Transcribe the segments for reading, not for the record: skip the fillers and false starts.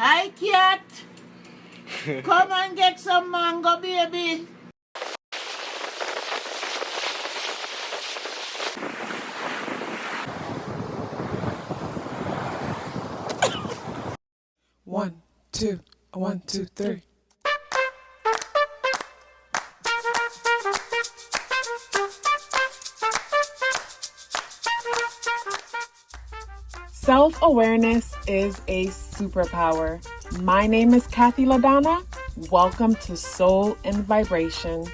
Hi, cat. Come and get some mango, baby. One, two, 1, 2, 3. Self-awareness is a superpower. My name is KathyLaDonna. Welcome to Soul and Vibration.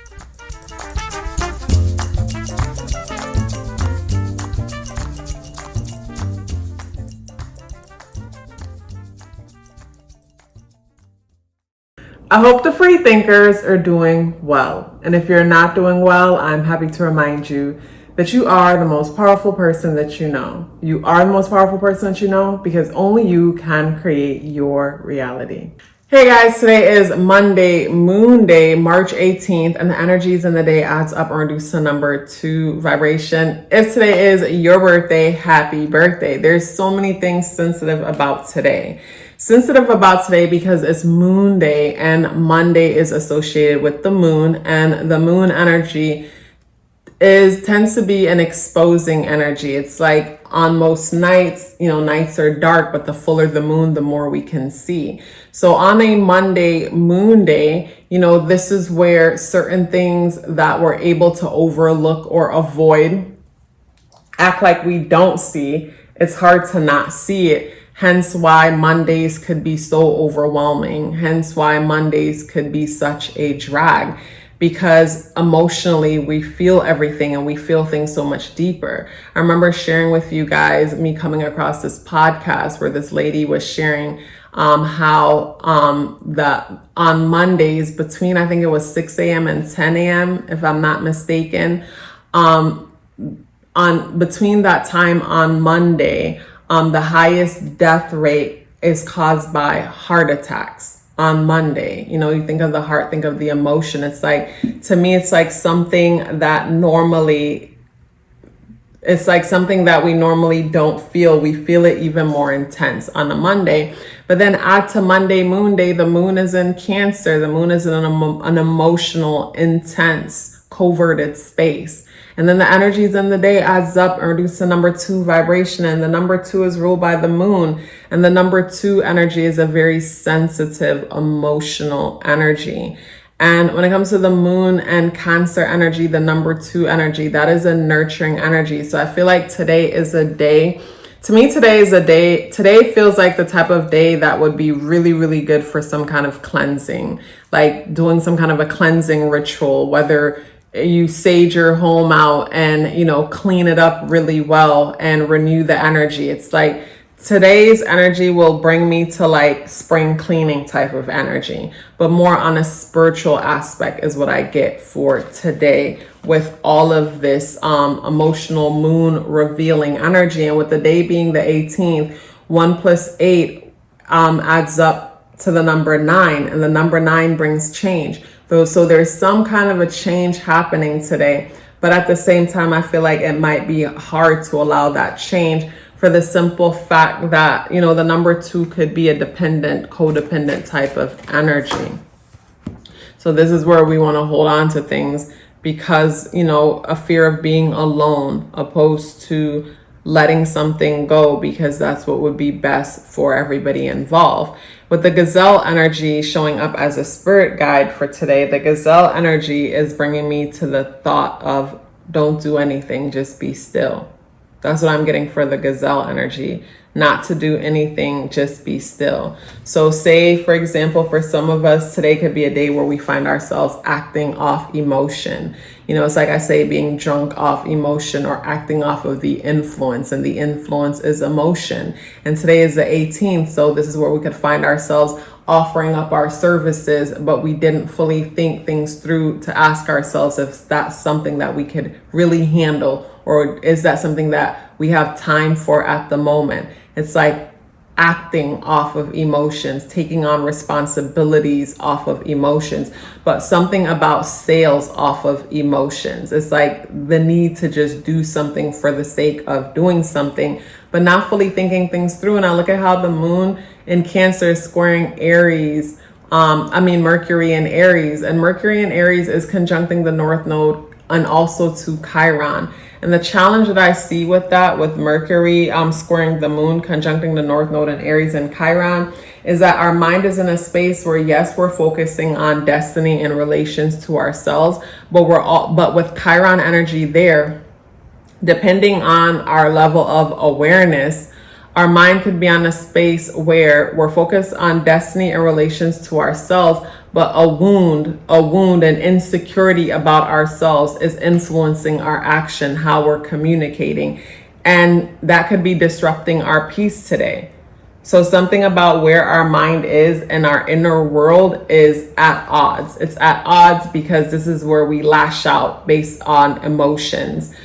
I hope the free thinkers are doing well. And if you're not doing well, I'm happy to remind you that you are the most powerful person that you know. You are the most powerful person that you know because only you can create your reality. Hey guys, today is Monday, Moon Day, March 18th, and the energies in the day adds up or reduce to number 2 vibration. If today is your birthday, happy birthday. There's so many things sensitive about today. Sensitive about today because it's Moon Day and Monday is associated with the moon, and the moon energy tends to be an exposing energy. It's like on most nights, nights are dark, but the fuller the moon, the more we can see. So on a Monday, Moon Day, this is where certain things that we're able to overlook or avoid, act like we don't see. It's hard to not see it. Hence why Mondays could be so overwhelming. Hence why Mondays could be such a drag, because emotionally we feel everything and we feel things so much deeper. I remember sharing with you guys, me coming across this podcast where this lady was sharing how on Mondays between, I think it was 6 a.m. and 10 a.m., if I'm not mistaken, between that time on Monday, the highest death rate is caused by heart attacks. On Monday, you think of the heart, think of the emotion. It's like, to me, it's like something that we normally don't feel. We feel it even more intense on a Monday. But then add to Monday, Moon Day, the moon is in Cancer. The moon is in an emotional, intense, coverted space. And then the energies in the day adds up and reduces to number 2 vibration. And the number 2 is ruled by the moon. And the number 2 energy is a very sensitive, emotional energy. And when it comes to the moon and Cancer energy, the number 2 energy, that is a nurturing energy. So I feel like today is a day. To me, today feels like the type of day that would be really, really good for some kind of cleansing, like doing some kind of a cleansing ritual, whether you sage your home out and, clean it up really well and renew the energy. It's like today's energy will bring me to like spring cleaning type of energy, but more on a spiritual aspect is what I get for today with all of this emotional moon revealing energy. And with the day being the 18th, 1 plus 8 adds up to the number 9, and the number 9 brings change. So there's some kind of a change happening today, but at the same time, I feel like it might be hard to allow that change for the simple fact that, the number 2 could be a codependent type of energy. So this is where we want to hold on to things because, a fear of being alone opposed to letting something go because that's what would be best for everybody involved. With the gazelle energy showing up as a spirit guide for today, the gazelle energy is bringing me to the thought of don't do anything, just be still. That's what I'm getting for the gazelle energy. Not to do anything, just be still. So say, for example, for some of us, today could be a day where we find ourselves acting off emotion. It's like I say, being drunk off emotion or acting off of the influence, and the influence is emotion. And today is the 18th, so this is where we could find ourselves offering up our services, but we didn't fully think things through to ask ourselves if that's something that we could really handle, or is that something that we have time for at the moment. It's like acting off of emotions, taking on responsibilities off of emotions, but something about sales off of emotions. It's like the need to just do something for the sake of doing something, but not fully thinking things through. And I look at how the moon in Cancer is squaring Aries. Mercury in Aries, and Mercury in Aries is conjuncting the North Node and also to Chiron. And the challenge that I see with that, with Mercury squaring the moon, conjuncting the North Node in Aries and Chiron, is that our mind is in a space where, yes, we're focusing on destiny in relations to ourselves, but with Chiron energy there, depending on our level of awareness, our mind could be on a space where we're focused on destiny in relations to ourselves, but a wound and insecurity about ourselves is influencing our action, how we're communicating. And that could be disrupting our peace today. So something about where our mind is and our inner world is at odds. It's at odds because this is where we lash out based on emotions.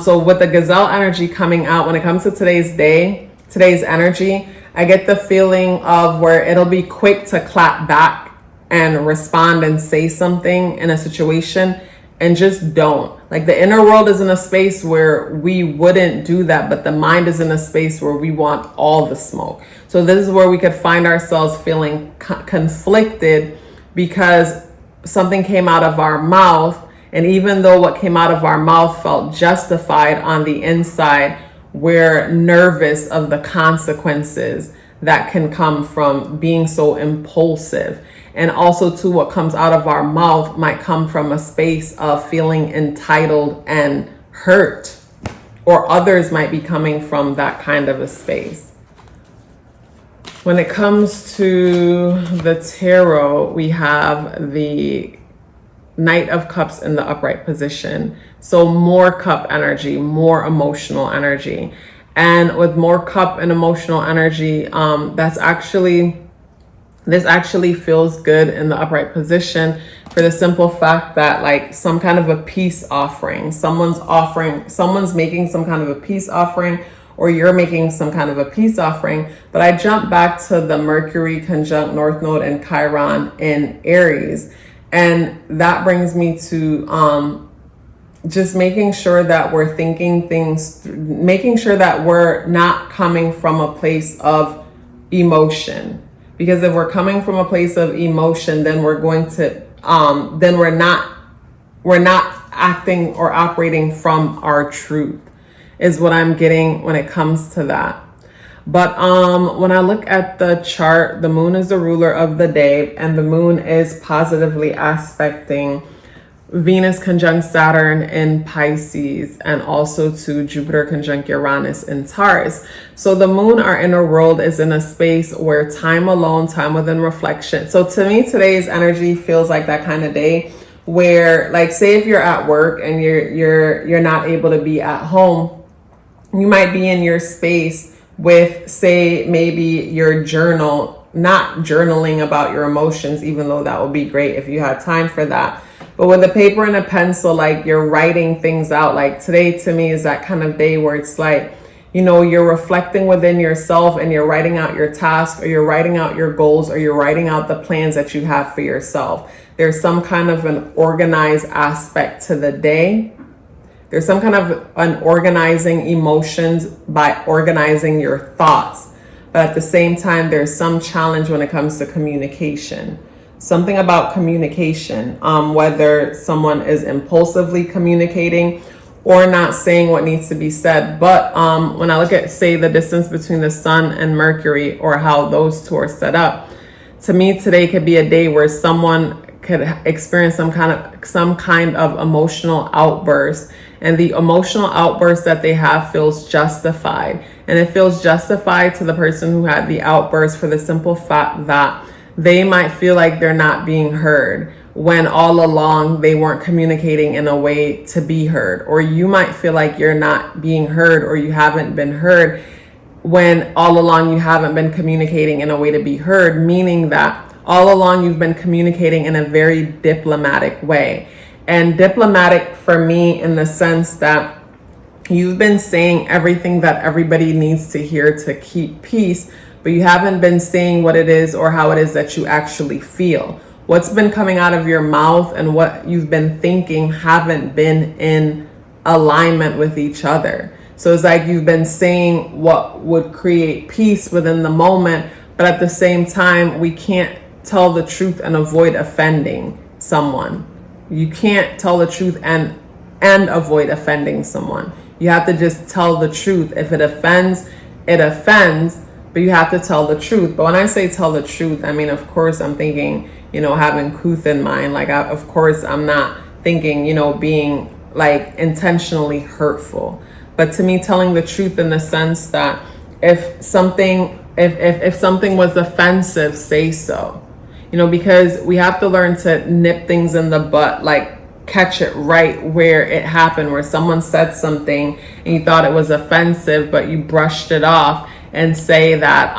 So with the gazelle energy coming out, when it comes to today's energy, I get the feeling of where it'll be quick to clap back and respond and say something in a situation, and just don't. Like, the inner world is in a space where we wouldn't do that, but the mind is in a space where we want all the smoke. So this is where we could find ourselves feeling conflicted because something came out of our mouth, and even though what came out of our mouth felt justified on the inside, we're nervous of the consequences that can come from being so impulsive. And also too, what comes out of our mouth might come from a space of feeling entitled and hurt, or others might be coming from that kind of a space. When it comes to the tarot, we have the Knight of Cups in the upright position. So more cup energy, more emotional energy. And with more cup and emotional energy, this actually feels good in the upright position, for the simple fact that, like, some kind of a peace offering, someone's making some kind of a peace offering, or you're making some kind of a peace offering. But I jump back to the Mercury conjunct North Node and Chiron in Aries. And that brings me to just making sure that we're thinking things through, making sure that we're not coming from a place of emotion. Because if we're coming from a place of emotion, then we're going to, then we're not acting or operating from our truth, is what I'm getting when it comes to that. But when I look at the chart, the moon is the ruler of the day, and the moon is positively aspecting Venus conjunct Saturn in Pisces, and also to Jupiter conjunct Uranus in Taurus. So the moon, our inner world, is in a space where time alone, time within reflection. So to me, today's energy feels like that kind of day where, like, say if you're at work and you're not able to be at home, you might be in your space with, say, maybe your journal, not journaling about your emotions, even though that would be great if you had time for that. But with a paper and a pencil, like, you're writing things out. Like, today to me is that kind of day where it's like, you know, you're reflecting within yourself and you're writing out your tasks, or you're writing out your goals, or you're writing out the plans that you have for yourself. There's some kind of an organized aspect to the day. There's some kind of an organizing emotions by organizing your thoughts. But at the same time, there's some challenge when it comes to communication. Something about communication, whether someone is impulsively communicating or not saying what needs to be said. But when I look at, say, the distance between the sun and Mercury, or how those two are set up, to me today could be a day where someone could experience some kind of emotional outburst, and the emotional outburst that they have feels justified. And it feels justified to the person who had the outburst for the simple fact that they might feel like they're not being heard, when all along they weren't communicating in a way to be heard. Or you might feel like you're not being heard, or you haven't been heard, when all along you haven't been communicating in a way to be heard, meaning that all along you've been communicating in a very diplomatic way. And diplomatic for me in the sense that you've been saying everything that everybody needs to hear to keep peace, but you haven't been saying what it is or how it is that you actually feel. What's been coming out of your mouth and what you've been thinking haven't been in alignment with each other. So it's like you've been saying what would create peace within the moment, but at the same time, we can't tell the truth and avoid offending someone. You can't tell the truth and avoid offending someone. You have to just tell the truth. If it offends, it offends, but you have to tell the truth. But when I say tell the truth, I mean, of course, I'm thinking, having truth in mind. Like, of course, I'm not thinking, being like intentionally hurtful. But to me, telling the truth in the sense that if something was offensive, say so. Because we have to learn to nip things in the butt, like catch it right where it happened, where someone said something and you thought it was offensive, but you brushed it off and say that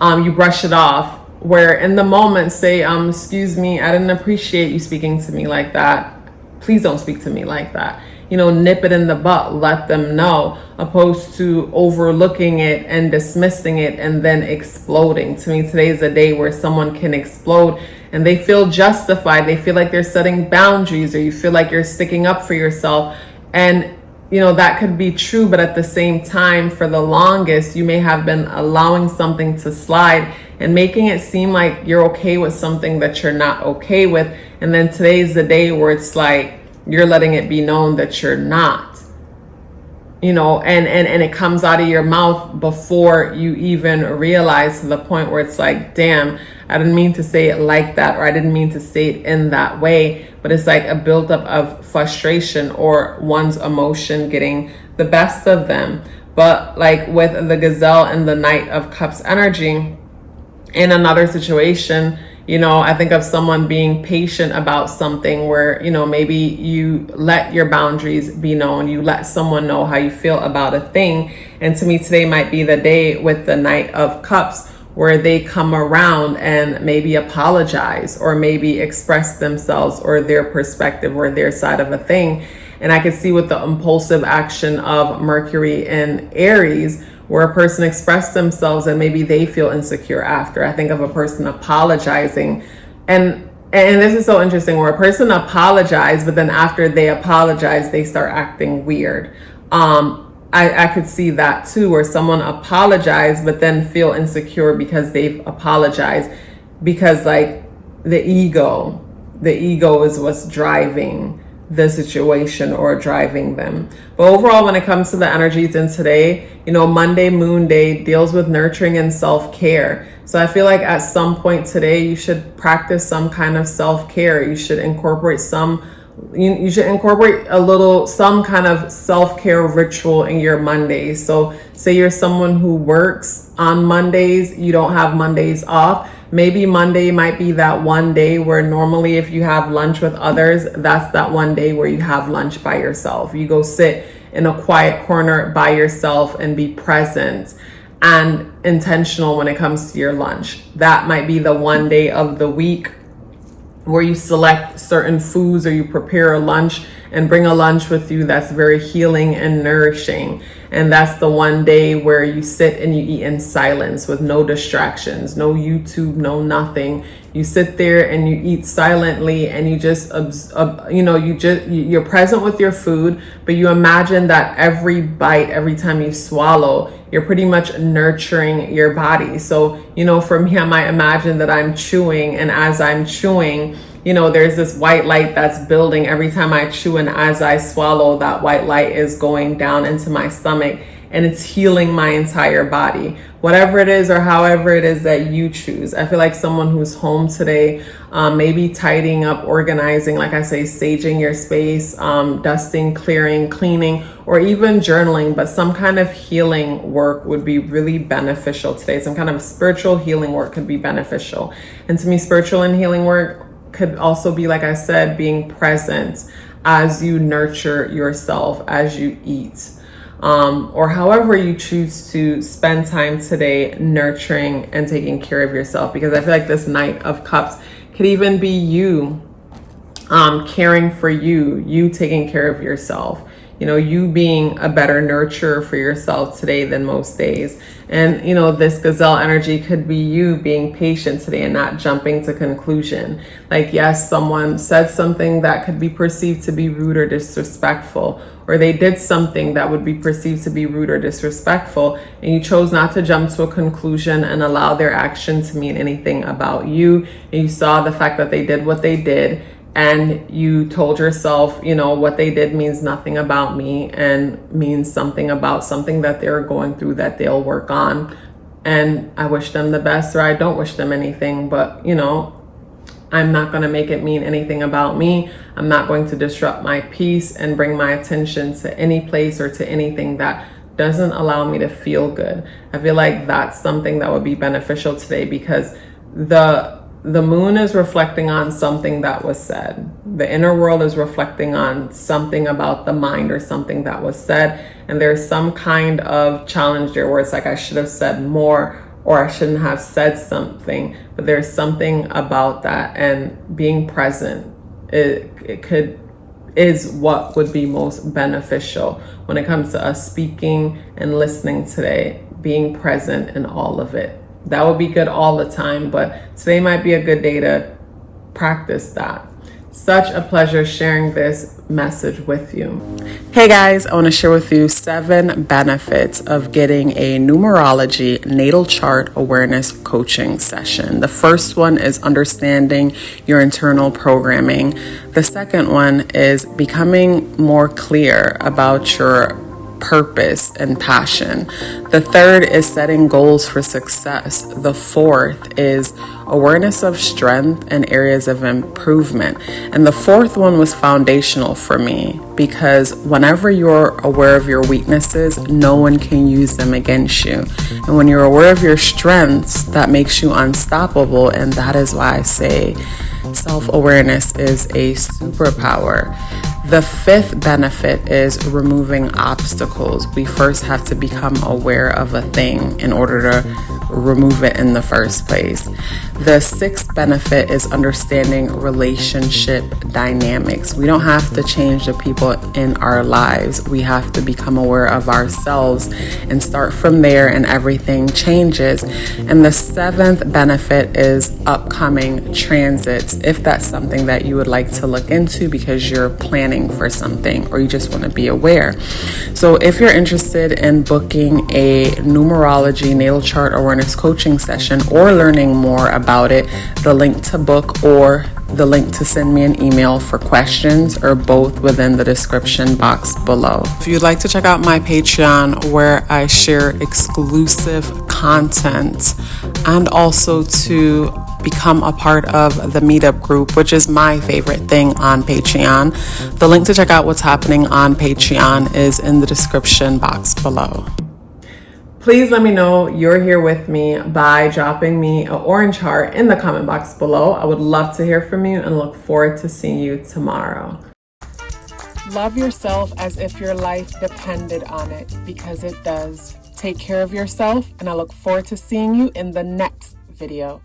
you brush it off, where in the moment say, excuse me, I didn't appreciate you speaking to me like that. Please don't speak to me like that. Nip it in the butt, let them know, opposed to overlooking it and dismissing it and then exploding. To me, today's a day where someone can explode and they feel justified. They feel like they're setting boundaries, or you feel like you're sticking up for yourself. And, that could be true, but at the same time, for the longest, you may have been allowing something to slide and making it seem like you're okay with something that you're not okay with. And then today's the day where it's like, you're letting it be known that you're not, and it comes out of your mouth before you even realize, to the point where it's like, damn, I didn't mean to say it like that, or I didn't mean to say it in that way. But it's like a buildup of frustration or one's emotion getting the best of them. But like with the Gazelle and the Knight of Cups energy, in another situation, I think of someone being patient about something where, maybe you let your boundaries be known. You let someone know how you feel about a thing. And to me, today might be the day with the Knight of Cups where they come around and maybe apologize, or maybe express themselves or their perspective or their side of a thing. And I could see with the impulsive action of Mercury in Aries, where a person expressed themselves and maybe they feel insecure after. I think of a person apologizing, and this is so interesting, where a person apologized, but then after they apologize, they start acting weird. I could see that too, where someone apologized, but then feel insecure because they've apologized, because like the ego is what's driving the situation or driving them. But overall, when it comes to the energies in today, Monday Moon Day deals with nurturing and self-care. So I feel like at some point today, you should practice some kind of self-care. You should incorporate some kind of self-care ritual in your Mondays. So say you're someone who works on Mondays, you don't have Mondays off. Maybe Monday might be that one day where normally if you have lunch with others, that's that one day where you have lunch by yourself. You go sit in a quiet corner by yourself and be present and intentional when it comes to your lunch. That might be the one day of the week where you select certain foods, or you prepare a lunch and bring a lunch with you that's very healing and nourishing. And that's the one day where you sit and you eat in silence with no distractions, no YouTube, no nothing. You sit there and you eat silently, and you just, you're present with your food, but you imagine that every bite, every time you swallow, you're pretty much nurturing your body. So, for me, I might imagine that I'm chewing, and as I'm chewing, there's this white light that's building every time I chew, and as I swallow, that white light is going down into my stomach, and it's healing my entire body. Whatever it is or however it is that you choose. I feel like someone who's home today, maybe tidying up, organizing, like I say, saging your space, dusting, clearing, cleaning, or even journaling, but some kind of healing work would be really beneficial today. Some kind of spiritual healing work could be beneficial. And to me, spiritual and healing work could also be, like I said, being present as you nurture yourself, as you eat. Or however you choose to spend time today nurturing and taking care of yourself. Because I feel like this Knight of Cups could even be you caring for you taking care of yourself. you know, you being a better nurturer for yourself today than most days. And, you know, this gazelle energy could be you being patient today and not jumping to conclusion. Like, yes, someone said something that could be perceived to be rude or disrespectful, or they did something that would be perceived to be rude or disrespectful, and you chose not to jump to a conclusion and allow their action to mean anything about you. And you saw the fact that they did what they did, and you told yourself, you know, what they did means nothing about me and means something about something that they're going through that they'll work on. And I wish them the best, or I don't wish them anything, but, you know, I'm not going to make it mean anything about me. I'm not going to disrupt my peace and bring my attention to any place or to anything that doesn't allow me to feel good. I feel like that's something that would be beneficial today, because the moon is reflecting on something that was said. The inner world is reflecting on something about the mind or something that was said. And there's some kind of challenge there where it's like, I should have said more, or I shouldn't have said something. But there's something about that, and being present, is what would be most beneficial when it comes to us speaking and listening today, being present in all of it. That would be good all the time, but today might be a good day to practice that. Such a pleasure sharing this message with you. Hey guys, I want to share with you 7 benefits of getting a numerology natal chart awareness coaching session. The first one is understanding your internal programming. The second one is becoming more clear about your purpose and passion. The third is setting goals for success. The fourth is awareness of strength and areas of improvement. And the fourth one was foundational for me, because whenever you're aware of your weaknesses, no one can use them against you. And when you're aware of your strengths, that makes you unstoppable. And that is why I say self-awareness is a superpower. The 5th benefit is removing obstacles. We first have to become aware of a thing in order to remove it in the first place. The 6th benefit is understanding relationship dynamics. We don't have to change the people in our lives. We have to become aware of ourselves and start from there, and everything changes. And the 7th benefit is upcoming transits, if that's something that you would like to look into because you're planning for something or you just want to be aware. So if you're interested in booking a numerology natal chart awareness coaching session or learning more about it, the link to book or the link to send me an email for questions are both within the description box below. If you'd like to check out my Patreon, where I share exclusive content, and also to become a part of the meetup group, which is my favorite thing on Patreon, the link to check out what's happening on Patreon is in the description box below. Please let me know you're here with me by dropping me an orange heart in the comment box below. I would love to hear from you and look forward to seeing you tomorrow. Love yourself as if your life depended on it, because it does. Take care of yourself, and I look forward to seeing you in the next video.